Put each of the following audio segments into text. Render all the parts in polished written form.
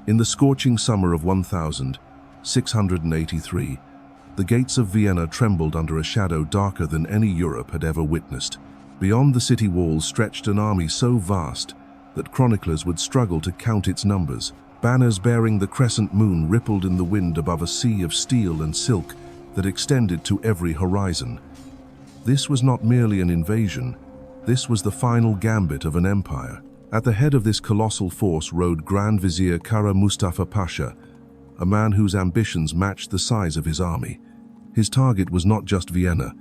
In the scorching summer of 1683, the gates of Vienna trembled under a shadow darker than any Europe had ever witnessed. Beyond the city walls stretched an army so vast that chroniclers would struggle to count its numbers. Banners bearing the crescent moon rippled in the wind above a sea of steel and silk that extended to every horizon. This was not merely an invasion, this was the final gambit of an empire. At the head of this colossal force rode Grand Vizier Kara Mustafa Pasha, a man whose ambitions matched the size of his army. His target was not just Vienna,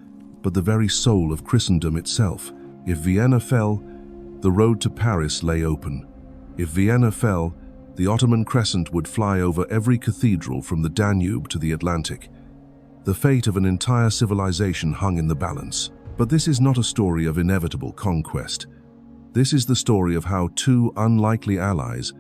but the very soul of Christendom itself. If Vienna fell, the road to Paris lay open. If Vienna fell, the Ottoman crescent would fly over every cathedral from the Danube to the Atlantic. The fate of an entire civilization hung in the balance. But this is not a story of inevitable conquest. This is the story of how two unlikely allies,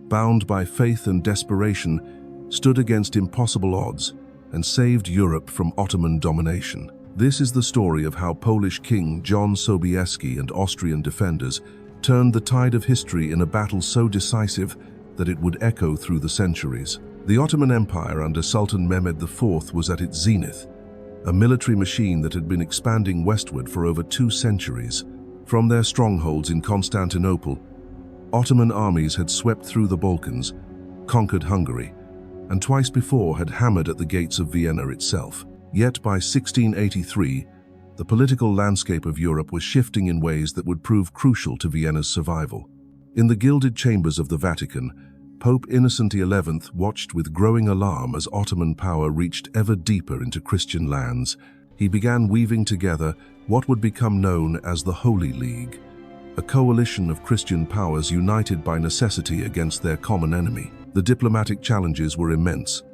bound by faith and desperation, stood against impossible odds and saved Europe from Ottoman domination. This is the story of how Polish King Jan Sobieski and Austrian defenders turned the tide of history in a battle so decisive that it would echo through the centuries. The Ottoman Empire under Sultan Mehmed IV was at its zenith, a military machine that had been expanding westward for over 2 centuries. From their strongholds in Constantinople, Ottoman armies had swept through the Balkans, conquered Hungary, and twice before had hammered at the gates of Vienna itself. Yet by 1683, the political landscape of Europe was shifting in ways that would prove crucial to Vienna's survival. In the gilded chambers of the Vatican, Pope Innocent XI watched with growing alarm as Ottoman power reached ever deeper into Christian lands. He began weaving together what would become known as the Holy League, a coalition of Christian powers united by necessity against their common enemy. The diplomatic challenges were immense.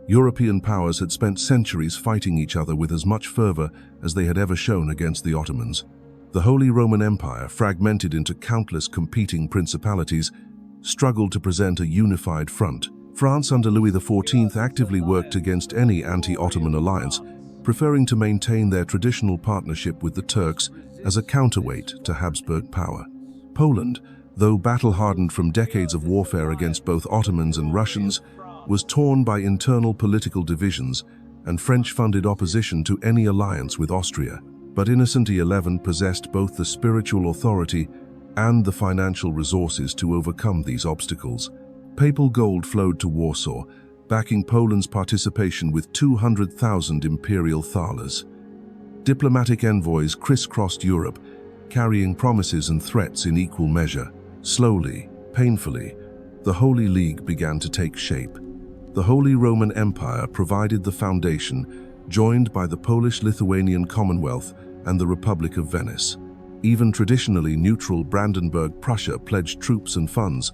European powers had spent centuries fighting each other with as much fervor as they had ever shown against the Ottomans. The Holy Roman Empire, fragmented into countless competing principalities, struggled to present a unified front. France under Louis XIV actively worked against any anti-Ottoman alliance, preferring to maintain their traditional partnership with the Turks as a counterweight to Habsburg power. Poland, though battle-hardened from decades of warfare against both Ottomans and Russians, was torn by internal political divisions and French-funded opposition to any alliance with Austria. But Innocent XI possessed both the spiritual authority and the financial resources to overcome these obstacles. Papal gold flowed to Warsaw, backing Poland's participation with 200,000 imperial thalers. Diplomatic envoys crisscrossed Europe, carrying promises and threats in equal measure. Slowly, painfully, the Holy League began to take shape. The Holy Roman Empire provided the foundation, joined by the Polish-Lithuanian Commonwealth and the Republic of Venice. Even traditionally neutral Brandenburg-Prussia pledged troops and funds,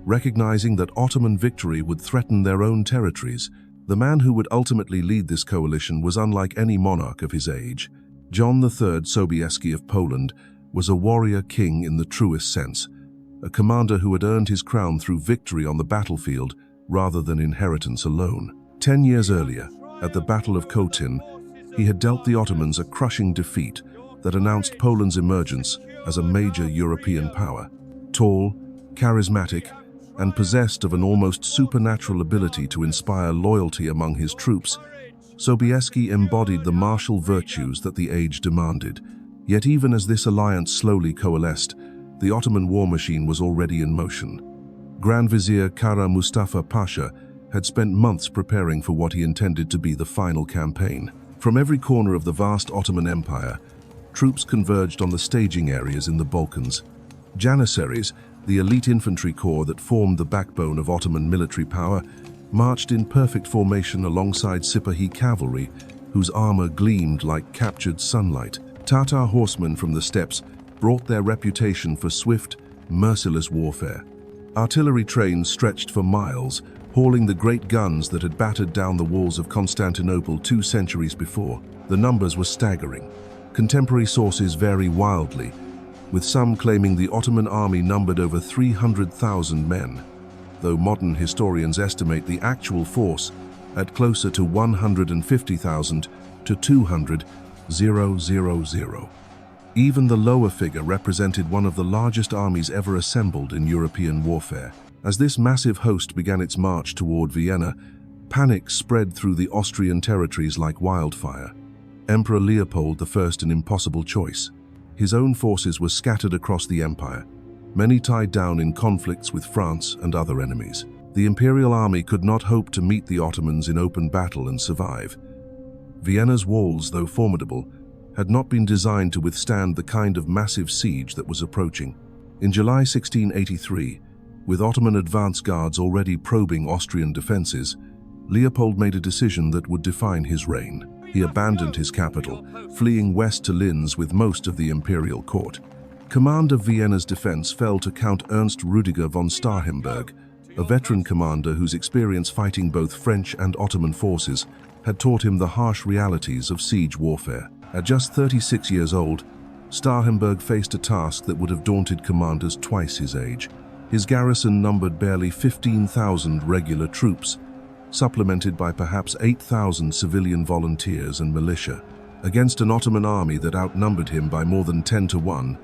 recognizing that Ottoman victory would threaten their own territories. The man who would ultimately lead this coalition was unlike any monarch of his age. Jan III Sobieski of Poland was a warrior king in the truest sense, a commander who had earned his crown through victory on the battlefield rather than inheritance alone. 10 years earlier, at the Battle of Kotin, he had dealt the Ottomans a crushing defeat that announced Poland's emergence as a major European power. Tall, charismatic, and possessed of an almost supernatural ability to inspire loyalty among his troops, Sobieski embodied the martial virtues that the age demanded. Yet even as this alliance slowly coalesced, the Ottoman war machine was already in motion. Grand Vizier Kara Mustafa Pasha had spent months preparing for what he intended to be the final campaign. From every corner of the vast Ottoman Empire, troops converged on the staging areas in the Balkans. Janissaries, the elite infantry corps that formed the backbone of Ottoman military power, marched in perfect formation alongside Sipahi cavalry, whose armor gleamed like captured sunlight. Tatar horsemen from the steppes brought their reputation for swift, merciless warfare. Artillery trains stretched for miles, hauling the great guns that had battered down the walls of Constantinople 2 centuries before. The numbers were staggering. Contemporary sources vary wildly, with some claiming the Ottoman army numbered over 300,000 men, though modern historians estimate the actual force at closer to 150,000 to 200,000. Even the lower figure represented one of the largest armies ever assembled in European warfare. As this massive host began its march toward Vienna, panic spread through the Austrian territories like wildfire. Emperor Leopold I, an impossible choice. His own forces were scattered across the empire, many tied down in conflicts with France and other enemies. The imperial army could not hope to meet the Ottomans in open battle and survive. Vienna's walls, though formidable, had not been designed to withstand the kind of massive siege that was approaching. In July 1683, with Ottoman advance guards already probing Austrian defenses, Leopold made a decision that would define his reign. He abandoned his capital, fleeing west to Linz with most of the imperial court. Command of Vienna's defense fell to Count Ernst Rüdiger von Starhemberg, a veteran commander whose experience fighting both French and Ottoman forces had taught him the harsh realities of siege warfare. At just 36 years old, Starhemberg faced a task that would have daunted commanders twice his age. His garrison numbered barely 15,000 regular troops, supplemented by perhaps 8,000 civilian volunteers and militia. Against an Ottoman army that outnumbered him by more than 10 to 1,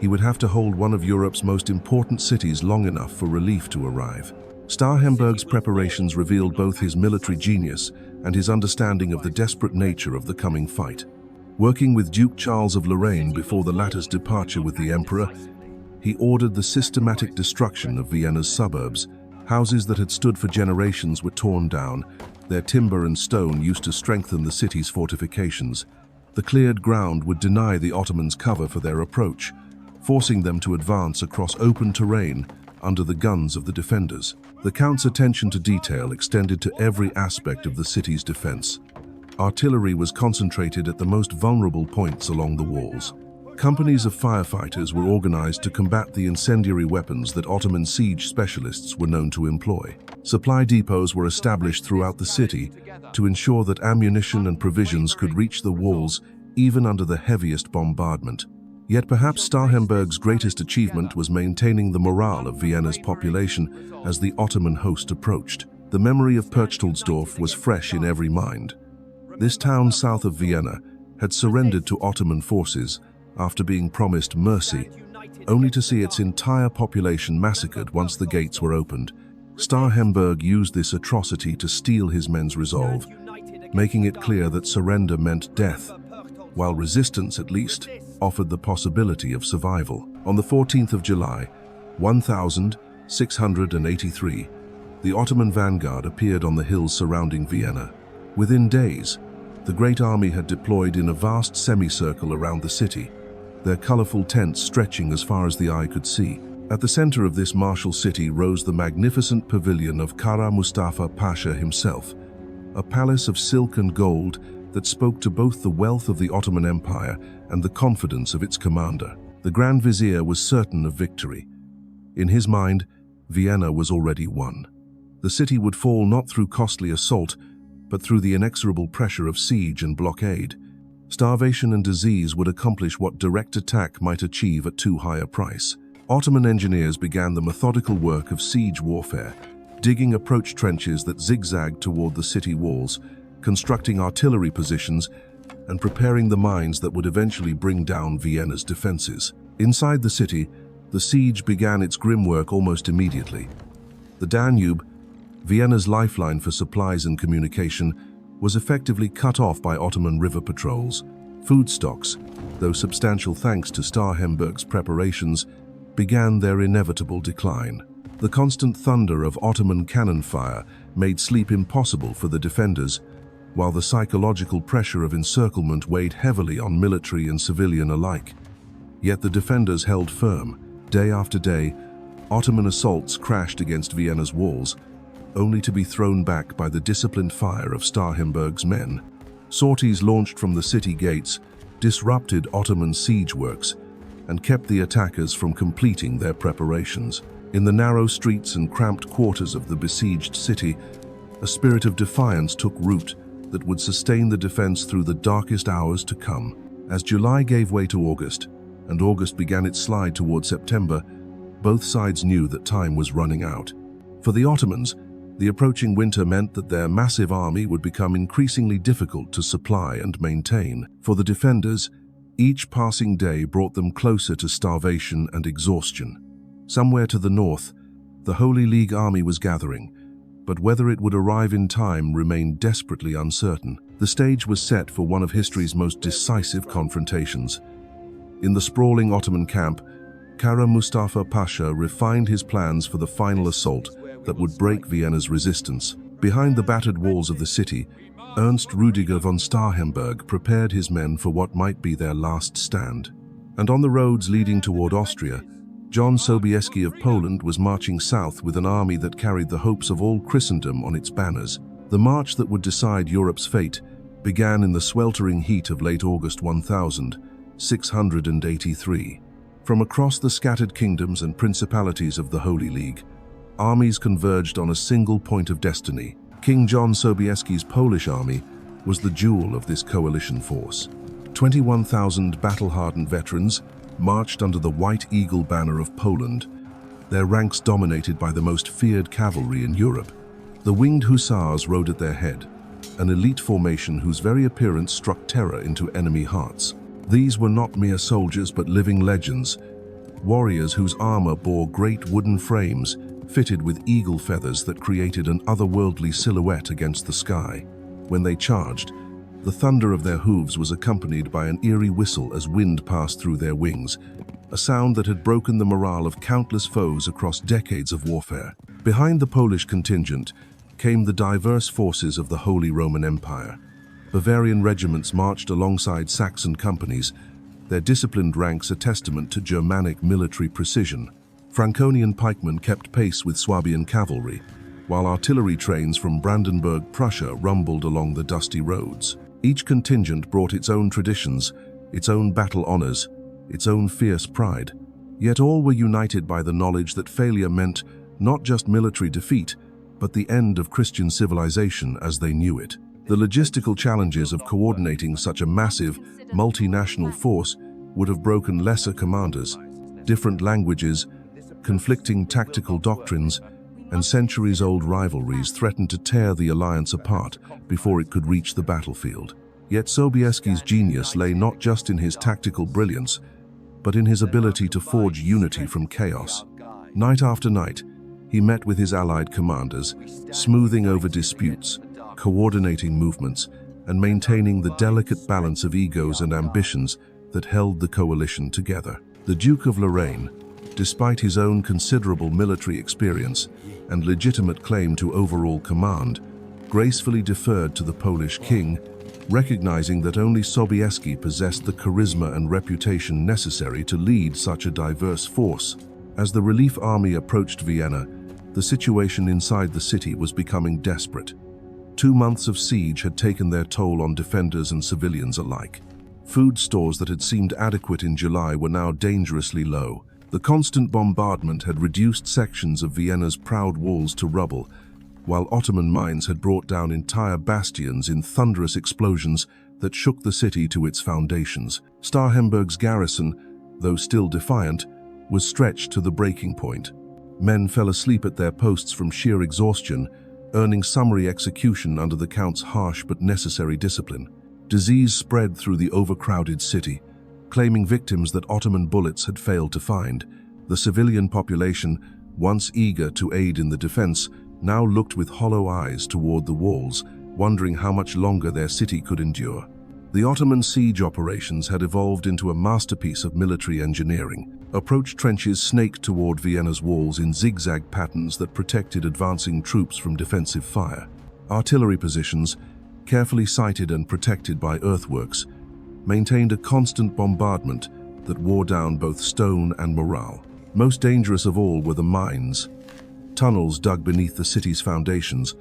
he would have to hold one of Europe's most important cities long enough for relief to arrive. Starhemberg's preparations revealed both his military genius and his understanding of the desperate nature of the coming fight. Working with Duke Charles of Lorraine before the latter's departure with the emperor, he ordered the systematic destruction of Vienna's suburbs. Houses that had stood for generations were torn down, their timber and stone used to strengthen the city's fortifications. The cleared ground would deny the Ottomans cover for their approach, forcing them to advance across open terrain under the guns of the defenders. The Count's attention to detail extended to every aspect of the city's defense. Artillery was concentrated at the most vulnerable points along the walls. Companies of firefighters were organized to combat the incendiary weapons that Ottoman siege specialists were known to employ. Supply depots were established throughout the city to ensure that ammunition and provisions could reach the walls even under the heaviest bombardment. Yet perhaps Starhemberg's greatest achievement was maintaining the morale of Vienna's population as the Ottoman host approached. The memory of Perchtoldsdorf was fresh in every mind. This town south of Vienna had surrendered to Ottoman forces after being promised mercy, only to see its entire population massacred once the gates were opened. Starhemberg used this atrocity to steel his men's resolve, making it clear that surrender meant death, while resistance, at least, offered the possibility of survival. On the 14th of July, 1683, the Ottoman vanguard appeared on the hills surrounding Vienna. Within days, the Great Army had deployed in a vast semicircle around the city, their colorful tents stretching as far as the eye could see. At the center of this martial city rose the magnificent pavilion of Kara Mustafa Pasha himself, a palace of silk and gold that spoke to both the wealth of the Ottoman Empire and the confidence of its commander. The Grand Vizier was certain of victory. In his mind, Vienna was already won. The city would fall not through costly assault, but through the inexorable pressure of siege and blockade. Starvation and disease would accomplish what direct attack might achieve at too high a price. Ottoman engineers began the methodical work of siege warfare, digging approach trenches that zigzagged toward the city walls, constructing artillery positions, and preparing the mines that would eventually bring down Vienna's defenses. Inside the city, the siege began its grim work almost immediately. The Danube, Vienna's lifeline for supplies and communication, was effectively cut off by Ottoman river patrols. Food stocks, though substantial thanks to Starhemberg's preparations, began their inevitable decline. The constant thunder of Ottoman cannon fire made sleep impossible for the defenders, while the psychological pressure of encirclement weighed heavily on military and civilian alike. Yet the defenders held firm. Day after day, Ottoman assaults crashed against Vienna's walls, only to be thrown back by the disciplined fire of Starhemberg's men. Sorties launched from the city gates disrupted Ottoman siege works and kept the attackers from completing their preparations. In the narrow streets and cramped quarters of the besieged city, a spirit of defiance took root that would sustain the defense through the darkest hours to come. As July gave way to August, and August began its slide toward September, both sides knew that time was running out. For the Ottomans, the approaching winter meant that their massive army would become increasingly difficult to supply and maintain. For the defenders, each passing day brought them closer to starvation and exhaustion. Somewhere to the north, The Holy League army was gathering, but whether it would arrive in time remained desperately uncertain. The stage was set for one of history's most decisive confrontations. In the sprawling Ottoman camp, Kara Mustafa Pasha refined his plans for the final assault that would break Vienna's resistance. Behind the battered walls of the city, Ernst Rudiger von Starhemberg prepared his men for what might be their last stand. And on the roads leading toward Austria, Jan Sobieski of Poland was marching south with an army that carried the hopes of all Christendom on its banners. The march that would decide Europe's fate began in the sweltering heat of late August 1683. From across the scattered kingdoms and principalities of the Holy League, armies converged on a single point of destiny. King Jan Sobieski's Polish army was the jewel of this coalition force. 21,000 battle-hardened veterans marched under the White Eagle banner of Poland, their ranks dominated by the most feared cavalry in Europe. The Winged Hussars rode at their head, an elite formation whose very appearance struck terror into enemy hearts. These were not mere soldiers but living legends, warriors whose armor bore great wooden frames fitted with eagle feathers that created an otherworldly silhouette against the sky. When they charged, the thunder of their hooves was accompanied by an eerie whistle as wind passed through their wings, a sound that had broken the morale of countless foes across decades of warfare. Behind the Polish contingent came the diverse forces of the Holy Roman Empire. Bavarian regiments marched alongside Saxon companies, their disciplined ranks a testament to Germanic military precision. Franconian pikemen kept pace with Swabian cavalry, while artillery trains from Brandenburg, Prussia rumbled along the dusty roads. Each contingent brought its own traditions, its own battle honors, its own fierce pride. Yet all were united by the knowledge that failure meant not just military defeat, but the end of Christian civilization as they knew it. The logistical challenges of coordinating such a massive, multinational force would have broken lesser commanders. Different languages, conflicting tactical doctrines, and centuries-old rivalries threatened to tear the alliance apart before it could reach the battlefield. Yet Sobieski's genius lay not just in his tactical brilliance, but in his ability to forge unity from chaos. Night after night, he met with his allied commanders, smoothing over disputes, coordinating movements, and maintaining the delicate balance of egos and ambitions that held the coalition together. The Duke of Lorraine, despite his own considerable military experience and legitimate claim to overall command, gracefully deferred to the Polish king, recognizing that only Sobieski possessed the charisma and reputation necessary to lead such a diverse force. As the relief army approached Vienna, the situation inside the city was becoming desperate. 2 months of siege had taken their toll on defenders and civilians alike. Food stores that had seemed adequate in July were now dangerously low. The constant bombardment had reduced sections of Vienna's proud walls to rubble, while Ottoman mines had brought down entire bastions in thunderous explosions that shook the city to its foundations. Starhemberg's garrison, though still defiant, was stretched to the breaking point. Men fell asleep at their posts from sheer exhaustion, earning summary execution under the Count's harsh but necessary discipline. Disease spread through the overcrowded city, claiming victims that Ottoman bullets had failed to find. The civilian population, once eager to aid in the defense, now looked with hollow eyes toward the walls, wondering how much longer their city could endure. The Ottoman siege operations had evolved into a masterpiece of military engineering. Approach trenches snaked toward Vienna's walls in zigzag patterns that protected advancing troops from defensive fire. Artillery positions, carefully sighted and protected by earthworks, maintained a constant bombardment that wore down both stone and morale. Most dangerous of all were the mines, tunnels dug beneath the city's foundations,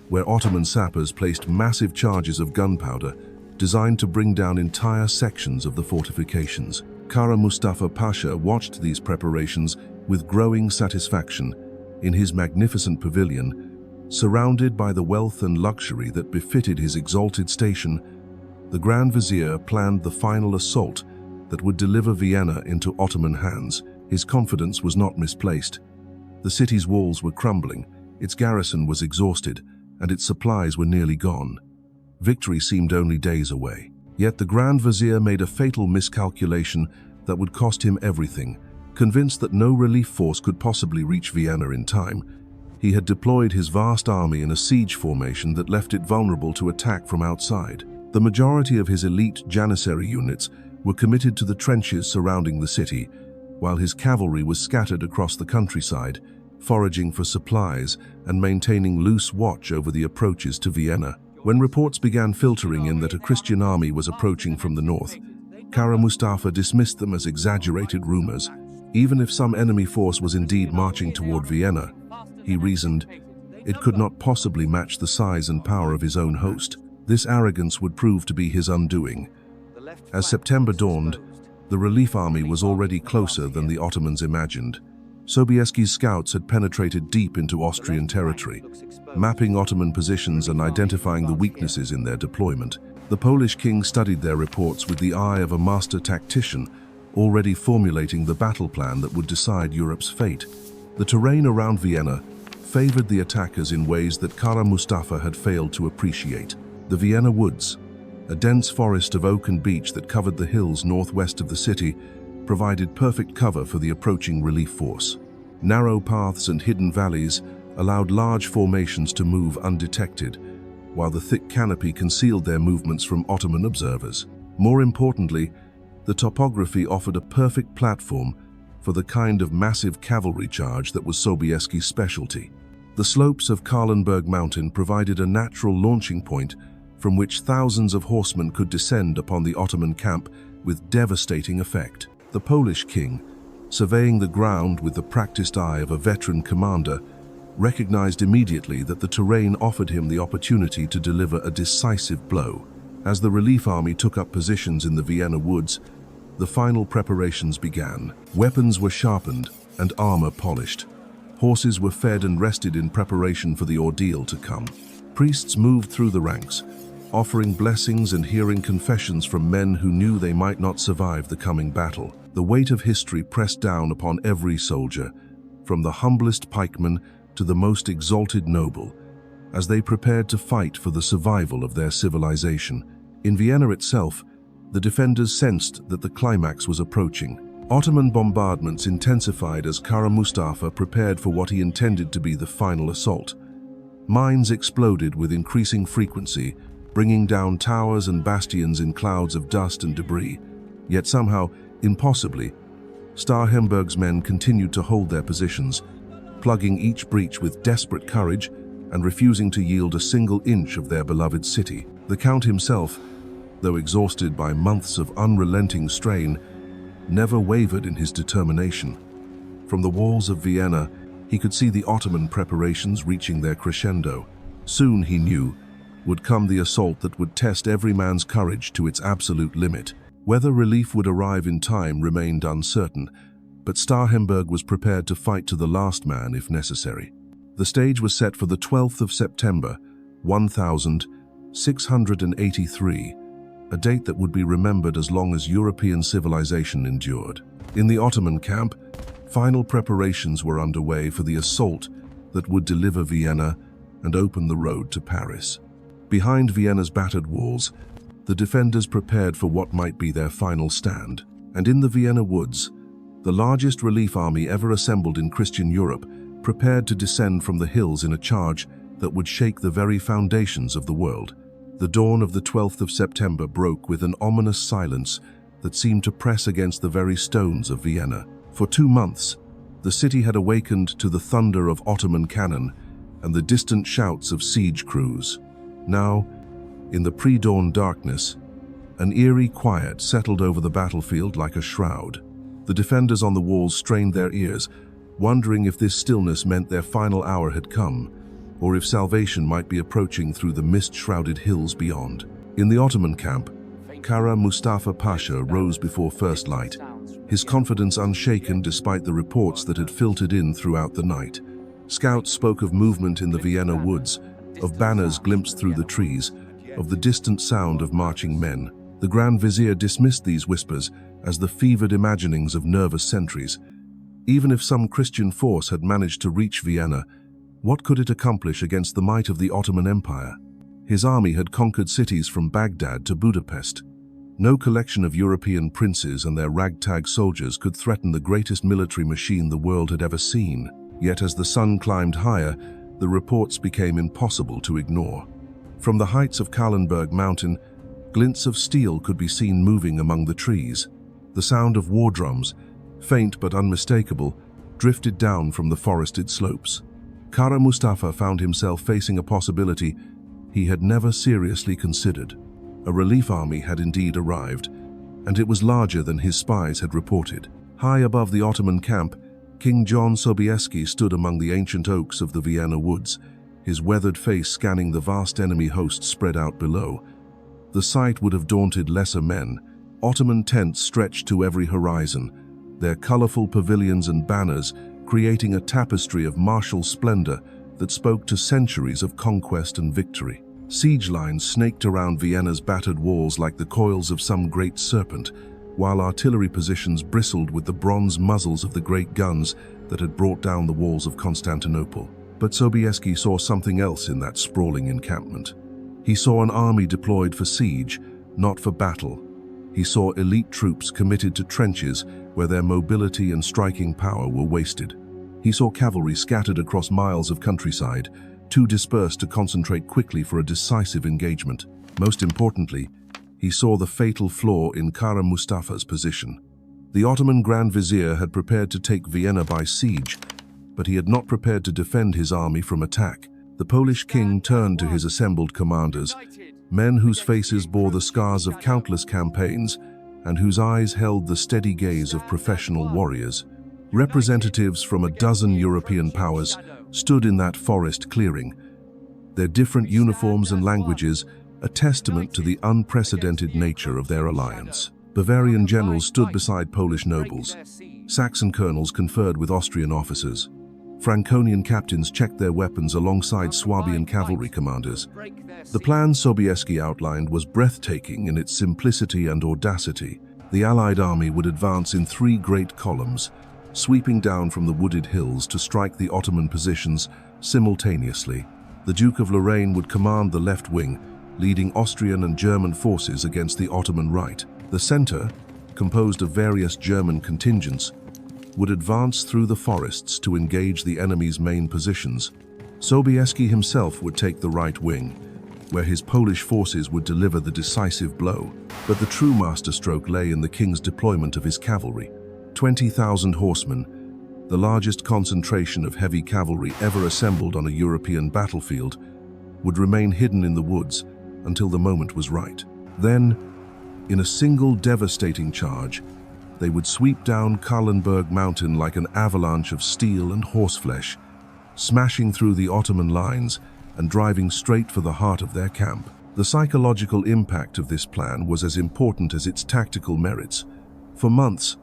where Ottoman sappers placed massive charges of gunpowder designed to bring down entire sections of the fortifications. Kara Mustafa Pasha watched these preparations with growing satisfaction in his magnificent pavilion, surrounded by the wealth and luxury that befitted his exalted station. The Grand Vizier planned the final assault that would deliver Vienna into Ottoman hands. His confidence was not misplaced. The city's walls were crumbling, its garrison was exhausted, and its supplies were nearly gone. Victory seemed only days away. Yet the Grand Vizier made a fatal miscalculation that would cost him everything: Convinced that no relief force could possibly reach Vienna in time, he had deployed his vast army in a siege formation that left it vulnerable to attack from outside. The majority of his elite Janissary units were committed to the trenches surrounding the city, while his cavalry was scattered across the countryside, foraging for supplies and maintaining loose watch over the approaches to Vienna. When reports began filtering in that a Christian army was approaching from the north, Kara Mustafa dismissed them as exaggerated rumors. Even if some enemy force was indeed marching toward Vienna, he reasoned, it could not possibly match the size and power of his own host. This arrogance would prove to be his undoing. As September dawned, the relief army was already closer than the Ottomans imagined. Sobieski's scouts had penetrated deep into Austrian territory, mapping Ottoman positions and identifying the weaknesses in their deployment. The Polish king studied their reports with the eye of a master tactician, already formulating the battle plan that would decide Europe's fate. The terrain around Vienna favored the attackers in ways that Kara Mustafa had failed to appreciate. The Vienna woods, a dense forest of oak and beech that covered the hills northwest of the city, provided perfect cover for the approaching relief force. Narrow paths and hidden valleys allowed large formations to move undetected, while the thick canopy concealed their movements from Ottoman observers. More importantly, the topography offered a perfect platform for the kind of massive cavalry charge that was Sobieski's specialty. The slopes of Kahlenberg Mountain provided a natural launching point from which thousands of horsemen could descend upon the Ottoman camp with devastating effect. The Polish king, surveying the ground with the practiced eye of a veteran commander, recognized immediately that the terrain offered him the opportunity to deliver a decisive blow. As the relief army took up positions in the Vienna woods, the final preparations began. Weapons were sharpened and armor polished. Horses were fed and rested in preparation for the ordeal to come. Priests moved through the ranks, offering blessings and hearing confessions from men who knew they might not survive the coming battle. The weight of history pressed down upon every soldier, from the humblest pikeman to the most exalted noble, as they prepared to fight for the survival of their civilization. In Vienna itself, the defenders sensed that the climax was approaching. Ottoman bombardments intensified as Kara Mustafa prepared for what he intended to be the final assault. Mines exploded with increasing frequency, bringing down towers and bastions in clouds of dust and debris. Yet somehow, impossibly, Starhemberg's men continued to hold their positions, plugging each breach with desperate courage and refusing to yield a single inch of their beloved city. The Count himself, though exhausted by months of unrelenting strain, never wavered in his determination. From the walls of Vienna, he could see the Ottoman preparations reaching their crescendo. Soon, he knew, would come the assault that would test every man's courage to its absolute limit. Whether relief would arrive in time remained uncertain, but Starhemberg was prepared to fight to the last man if necessary. The stage was set for the 12th of September, 1683, a date that would be remembered as long as European civilization endured. In the Ottoman camp, final preparations were underway for the assault that would deliver Vienna and open the road to Paris. Behind Vienna's battered walls, the defenders prepared for what might be their final stand. And in the Vienna woods, the largest relief army ever assembled in Christian Europe prepared to descend from the hills in a charge that would shake the very foundations of the world. The dawn of the 12th of September broke with an ominous silence that seemed to press against the very stones of Vienna. For 2 months, the city had awakened to the thunder of Ottoman cannon and the distant shouts of siege crews. Now, in the pre-dawn darkness, an eerie quiet settled over the battlefield like a shroud. The defenders on the walls strained their ears, wondering if this stillness meant their final hour had come, or if salvation might be approaching through the mist-shrouded hills beyond. In the Ottoman camp, Kara Mustafa Pasha rose before first light, his confidence unshaken despite the reports that had filtered in throughout the night. Scouts spoke of movement in the Vienna woods, of banners glimpsed through the trees, of the distant sound of marching men. The Grand Vizier dismissed these whispers as the fevered imaginings of nervous sentries. Even if some Christian force had managed to reach Vienna, what could it accomplish against the might of the Ottoman Empire? His army had conquered cities from Baghdad to Budapest. No collection of European princes and their ragtag soldiers could threaten the greatest military machine the world had ever seen. Yet as the sun climbed higher, the reports became impossible to ignore. From the heights of Kahlenberg Mountain, glints of steel could be seen moving among the trees. The sound of war drums, faint but unmistakable, drifted down from the forested slopes. Kara Mustafa found himself facing a possibility he had never seriously considered. A relief army had indeed arrived, and it was larger than his spies had reported. High above the Ottoman camp, King Jan Sobieski stood among the ancient oaks of the Vienna woods, his weathered face scanning the vast enemy host spread out below. The sight would have daunted lesser men. Ottoman tents stretched to every horizon, their colorful pavilions and banners creating a tapestry of martial splendor that spoke to centuries of conquest and victory. Siege lines snaked around Vienna's battered walls like the coils of some great serpent, while artillery positions bristled with the bronze muzzles of the great guns that had brought down the walls of Constantinople. But Sobieski saw something else in that sprawling encampment. He saw an army deployed for siege, not for battle. He saw elite troops committed to trenches where their mobility and striking power were wasted. He saw cavalry scattered across miles of countryside, too dispersed to concentrate quickly for a decisive engagement. Most importantly, he saw the fatal flaw in Kara Mustafa's position. The Ottoman Grand Vizier had prepared to take Vienna by siege, but he had not prepared to defend his army from attack. The Polish king turned to his assembled commanders, men whose faces bore the scars of countless campaigns and whose eyes held the steady gaze of professional warriors. Representatives from a dozen European powers stood in that forest clearing, their different uniforms and languages a testament to the unprecedented nature of their alliance. Bavarian generals stood beside Polish nobles. Saxon colonels conferred with Austrian officers. Franconian captains checked their weapons alongside Swabian cavalry commanders. The plan Sobieski outlined was breathtaking in its simplicity and audacity. The Allied army would advance in 3 great columns, sweeping down from the wooded hills to strike the Ottoman positions simultaneously. The Duke of Lorraine would command the left wing, leading Austrian and German forces against the Ottoman right. The center, composed of various German contingents, would advance through the forests to engage the enemy's main positions. Sobieski himself would take the right wing, where his Polish forces would deliver the decisive blow. But the true masterstroke lay in the king's deployment of his cavalry. 20,000 horsemen, the largest concentration of heavy cavalry ever assembled on a European battlefield, would remain hidden in the woods until the moment was right. Then, in a single devastating charge, they would sweep down Kahlenberg Mountain like an avalanche of steel and horseflesh, smashing through the Ottoman lines and driving straight for the heart of their camp. The psychological impact of this plan was as important as its tactical merits. For months,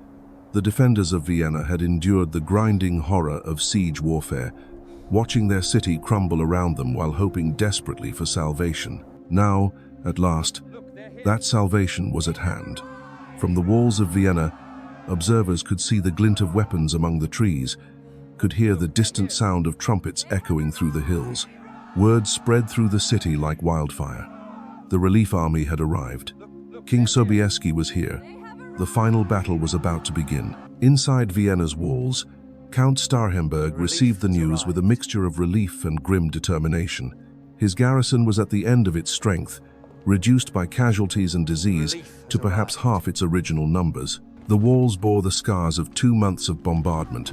the defenders of Vienna had endured the grinding horror of siege warfare, watching their city crumble around them while hoping desperately for salvation. Now, at last, that salvation was at hand. From the walls of Vienna, observers could see the glint of weapons among the trees, could hear the distant sound of trumpets echoing through the hills. Word spread through the city like wildfire. The relief army had arrived. King Sobieski was here. The final battle was about to begin. Inside Vienna's walls, Count Starhemberg received the news with a mixture of relief and grim determination. His garrison was at the end of its strength, reduced by casualties and disease to perhaps half its original numbers. The walls bore the scars of 2 months of bombardment,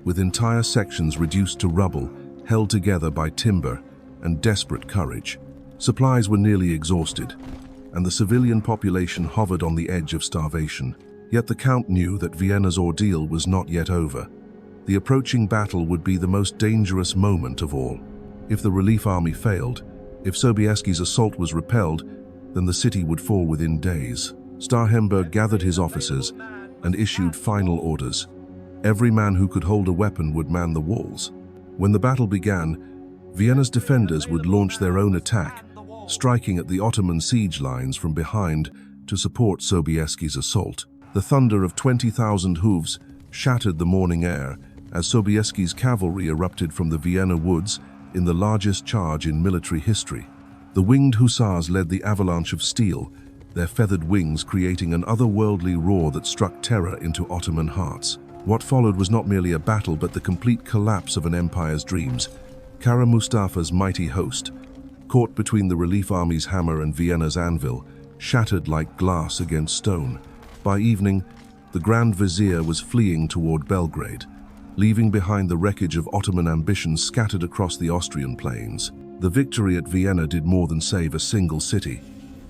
with entire sections reduced to rubble, held together by timber and desperate courage. Supplies were nearly exhausted, and the civilian population hovered on the edge of starvation. Yet the Count knew that Vienna's ordeal was not yet over. The approaching battle would be the most dangerous moment of all. If the relief army failed, if Sobieski's assault was repelled, then the city would fall within days. Starhemberg gathered his officers and issued final orders. Every man who could hold a weapon would man the walls. When the battle began, Vienna's defenders would launch their own attack, striking at the Ottoman siege lines from behind to support Sobieski's assault. The thunder of 20,000 hooves shattered the morning air as Sobieski's cavalry erupted from the Vienna woods in the largest charge in military history. The Winged Hussars led the avalanche of steel, their feathered wings creating an otherworldly roar that struck terror into Ottoman hearts. What followed was not merely a battle, but the complete collapse of an empire's dreams. Kara Mustafa's mighty host, caught between the relief army's hammer and Vienna's anvil, shattered like glass against stone. By evening, the Grand Vizier was fleeing toward Belgrade, leaving behind the wreckage of Ottoman ambitions scattered across the Austrian plains. The victory at Vienna did more than save a single city.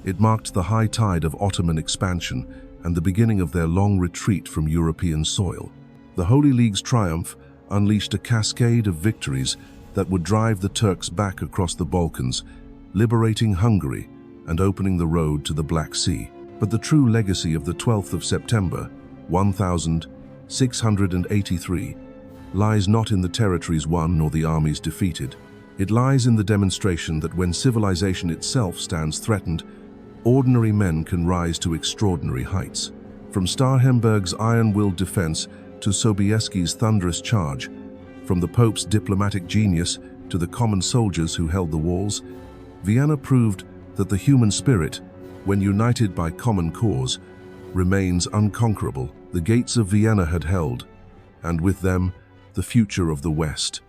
It marked the high tide of Ottoman expansion and the beginning of their long retreat from European soil. The Holy League's triumph unleashed a cascade of victories that would drive the Turks back across the Balkans, liberating Hungary and opening the road to the Black Sea. But the true legacy of the 12th of September, 1683, lies not in the territories won nor the armies defeated. It lies in the demonstration that when civilization itself stands threatened, ordinary men can rise to extraordinary heights. From Starhemberg's iron-willed defense to Sobieski's thunderous charge, from the Pope's diplomatic genius to the common soldiers who held the walls, Vienna proved that the human spirit, when united by common cause, remains unconquerable. The gates of Vienna had held, and with them, the future of the West.